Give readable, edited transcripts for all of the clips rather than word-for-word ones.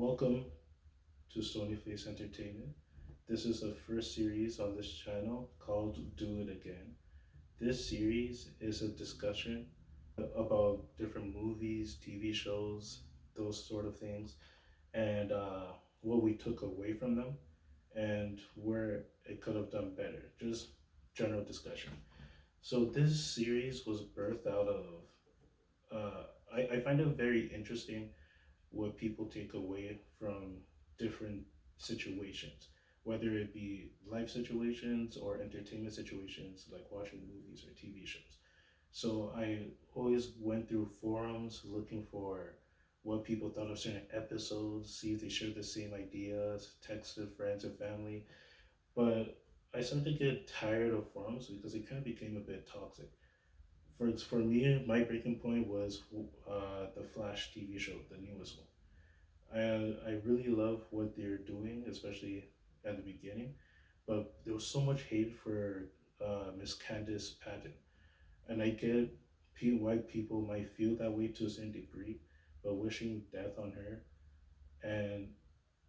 Welcome to Stony Face Entertainment. This is the first series on this channel called Do It Again. This series is a discussion about different movies, TV shows, those sort of things, and what we took away from them and where it could have done better. Just general discussion. So, this series was birthed out of, I find it very interesting what people take away from different situations, whether it be life situations or entertainment situations like watching movies or TV shows. So I always went through forums looking for what people thought of certain episodes, see if they shared the same ideas, texted friends and family. But I started to get tired of forums because it kind of became a bit toxic. For me, my breaking point was the Flash TV show, the newest one. I really love what they're doing, especially at the beginning. But there was so much hate for Miss Candice Patton, and I get why people might feel that way to a certain degree, but wishing death on her and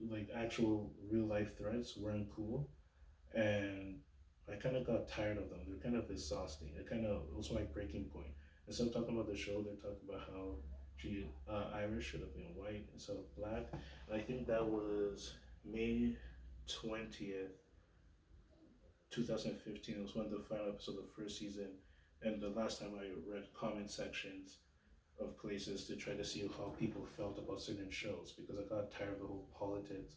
like actual real life threats weren't cool, and I kind of got tired of them. They're kind of exhausting. It was my breaking point. Instead of talking about the show, they're talking about how Irish should have been white instead of black. And I think that was May 20th, 2015. It was one of the final episodes of the first season, and the last time I read comment sections of places to try to see how people felt about certain shows because I got tired of the whole politics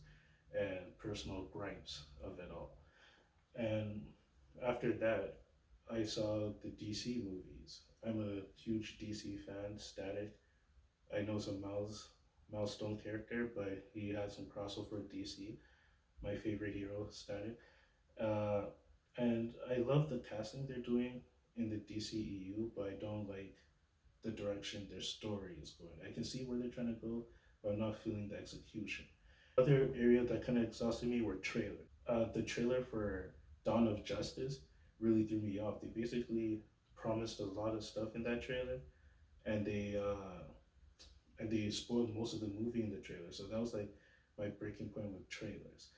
and personal gripes of it all. And after that, I saw the DC movies. I'm a huge DC fan, Static. I know some Milestone character, but he had some crossover with DC. My favorite hero, Static. Uh, and I love the casting they're doing in the DCEU, but I don't like the direction their story is going. I can see where they're trying to go, but I'm not feeling the execution. Other area that kind of exhausted me were trailers. The trailer for Dawn of Justice really threw me off. They basically promised a lot of stuff in that trailer, and they spoiled most of the movie in the trailer. So that was like my breaking point with trailers.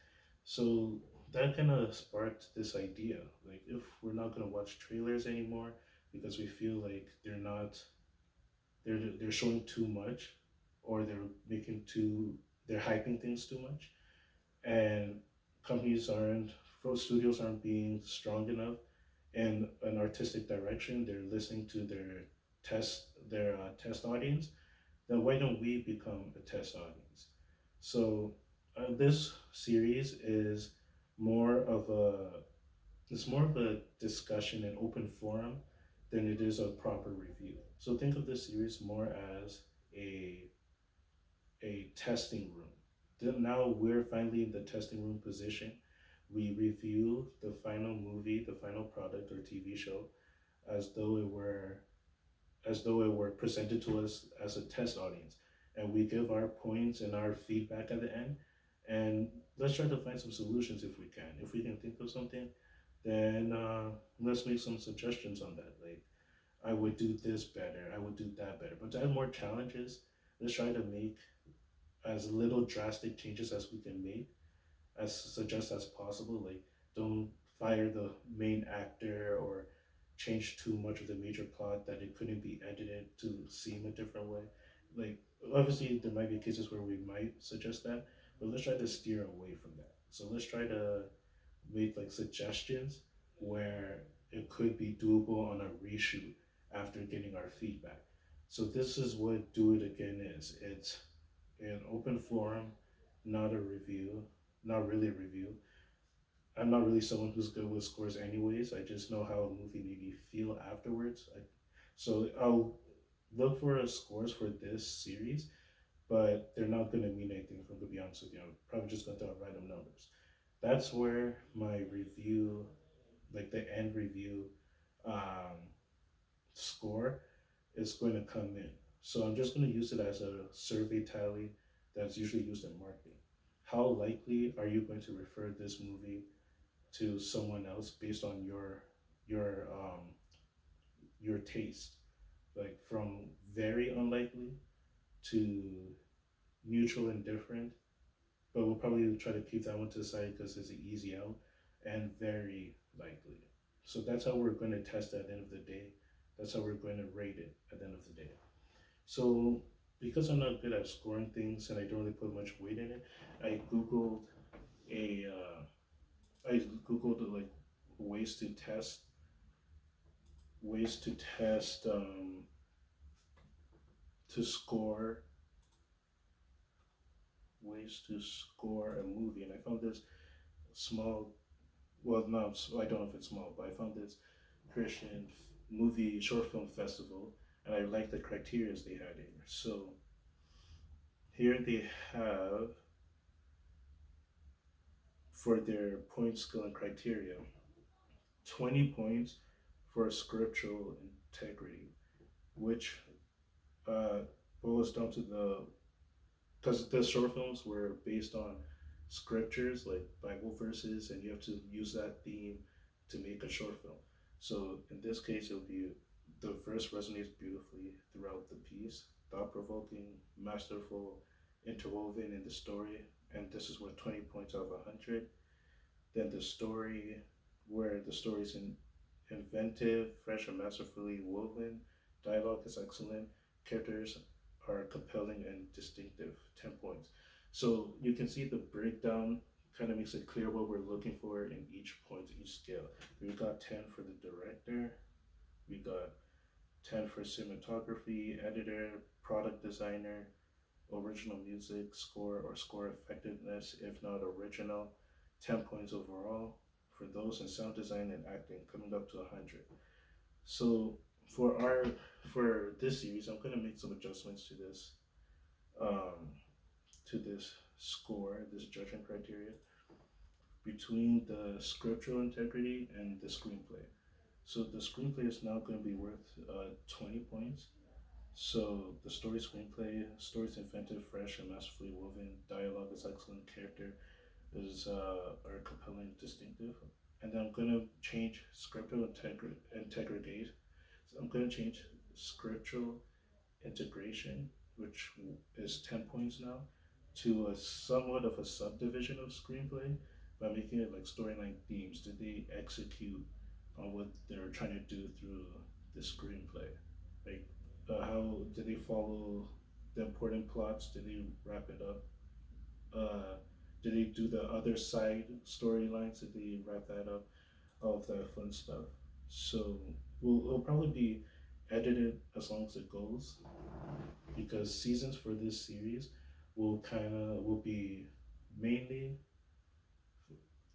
So that kind of sparked this idea, like if we're not gonna watch trailers anymore because we feel like they're showing too much, or they're hyping things too much, and companies aren't studios aren't being strong enough in an artistic direction. They're listening to their test audience. Then why don't we become a test audience? So this series is more of a it's more of a discussion and open forum than it is a proper review. So think of this series more as a a testing room. Now we're finally in the testing room position. We review the final movie, the final product or TV show, as though it were presented to us as a test audience, and we give our points and our feedback at the end. And let's try to find some solutions if we can. If we can think of something, then let's make some suggestions on that. Like I would do this better, I would do that better. But to add more challenges, let's try to make as little drastic changes as we can make, as suggest as possible. Like don't fire the main actor or change too much of the major plot that it couldn't be edited to seem a different way. Like obviously there might be cases where we might suggest that, but let's try to steer away from that. So let's try to make like suggestions where it could be doable on a reshoot after getting our feedback. So this is what Do It Again is. It's an open forum, not a review, not really a review. I'm not really someone who's good with scores anyways. I just know how a movie made me feel afterwards. So I'll look for scores for this series, but they're not going to mean anything, if I'm going to be honest with you. I'm probably just going to throw out random numbers. That's where my review, like the end review um, score, is going to come in. So I'm just going to use it as a survey tally that's usually used in marketing. How likely are you going to refer this movie to someone else based on your your taste? Like from very unlikely to neutral indifferent but we'll probably try to keep that one to the side because it's an easy out and very likely. So that's how we're going to test it at the end of the day. That's how we're going to rate it at the end of the day. So because I'm not good at scoring things and I don't really put much weight in it, I googled a I googled like ways to test ways to test to score ways to score a movie, and I found this small. Well, no, I don't know if it's small, but I found this Christian movie short film festival, and I like the criteria they had here. So here they have for their point, skill, and criteria 20 points for scriptural integrity, which uh, boils down to the because the short films were based on scriptures like Bible verses, and you have to use that theme to make a short film. So in this case, it'll be the verse resonates beautifully throughout the piece, thought provoking, masterful, interwoven in the story, and this is worth 20 points out of 100. Then the story, where the story is inventive, fresh, and masterfully woven, dialogue is excellent, characters are compelling and distinctive, 10 points. So you can see the breakdown kind of makes it clear what we're looking for in each point, each scale. We got 10 for the director, we got 10 for cinematography, editor, product designer, original music, score or score effectiveness, if not original, 10 points overall for those in sound design and acting, coming up to 100. So for our for this series, I'm gonna make some adjustments um, to this score, this judging criteria between the scriptural integrity and the screenplay. So the screenplay is now going to be worth 20 points. So the story's inventive, fresh, and masterfully woven. Dialogue is excellent. Character is are compelling, distinctive. And then I'm gonna change scriptural integrity. So I'm gonna change scriptural integration, which is 10 points now, to a somewhat of a subdivision of screenplay by making it like storyline themes. Did they execute on what they're trying to do through the screenplay? Like, how did they follow the important plots? Did they wrap it up? Uh, did they do the other side storylines? Did they wrap that up? All of that fun stuff. So it'll probably be edited as long as it goes, because seasons for this series will be mainly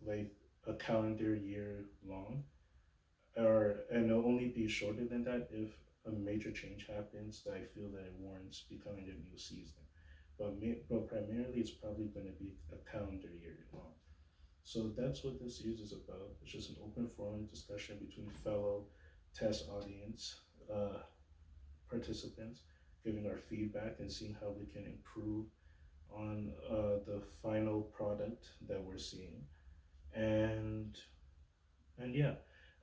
like a calendar year long, or and it'll only be shorter than that if a major change happens that I feel that it warrants becoming a new season. But primarily, it's probably going to be a calendar year long. So that's what this series is about. It's just an open forum discussion between fellow test audience participants, giving our feedback and seeing how we can improve on the final product that we're seeing. And and yeah,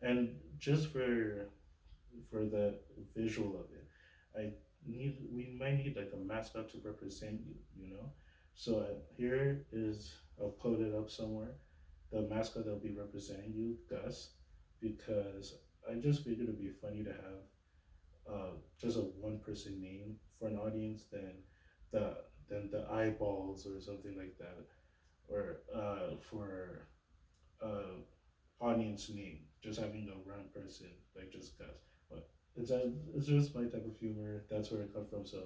and just for the visual of it, I we might need like a mascot to represent you, you know. So here is I'll put it up somewhere. The mascot that'll be representing you, Gus, because I just figured it'd be funny to have just a one person name for an audience the than the eyeballs or something like that, or for audience name, just having a random person like just Gus. But it's just my type of humor. That's where it comes from. So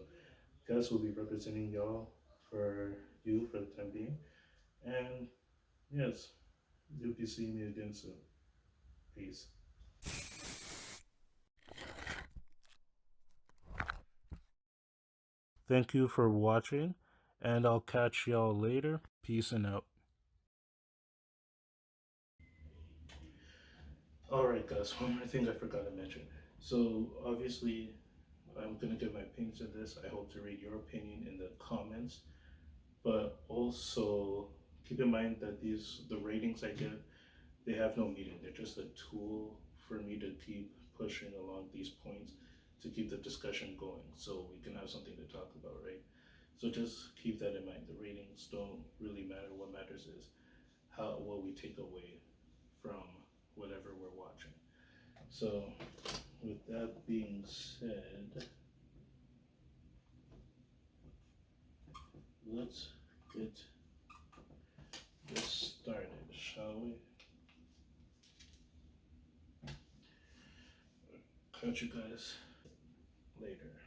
Gus will be representing y'all for you for the time being, and yes, you'll be seeing me again soon. Peace. Thank you for watching, and I'll catch y'all later. Peace and out. All right, guys. One more thing I forgot to mention. So obviously, I'm gonna give my opinions on this. I hope to read your opinion in the comments. But also keep in mind that the ratings I give, they have no meaning. They're just a tool for me to keep pushing along these points to keep the discussion going, so we can have something to talk about, right? So just keep that in mind. The ratings don't really matter. What matters is what we take away from whatever we're watching. So with that being said, let's get this started, shall we? Catch you guys later.